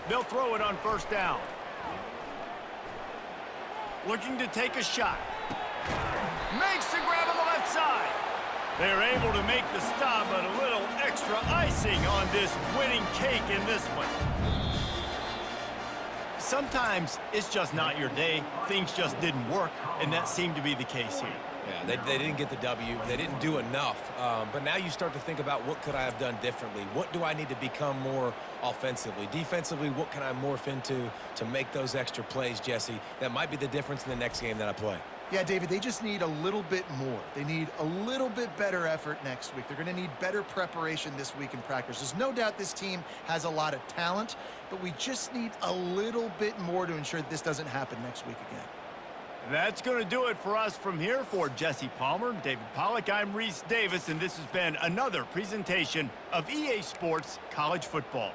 They'll throw it on first down. Looking to take a shot. Makes the grab on the left side. They're able to make the stop, but a little extra icing on this winning cake in this one. Sometimes it's just not your day. Things just didn't work, and that seemed to be the case here. Yeah, they didn't get the W. They didn't do enough. But now you start to think about what could I have done differently? What do I need to become more offensively? Defensively, what can I morph into to make those extra plays, Jesse? That might be the difference in the next game that I play. Yeah, David, they just need a little bit more. They need a little bit better effort next week. They're going to need better preparation this week in practice. There's no doubt this team has a lot of talent, but we just need a little bit more to ensure that this doesn't happen next week again. That's going to do it for us from here. For Jesse Palmer, David Pollack, I'm Reese Davis, and this has been another presentation of EA Sports College Football.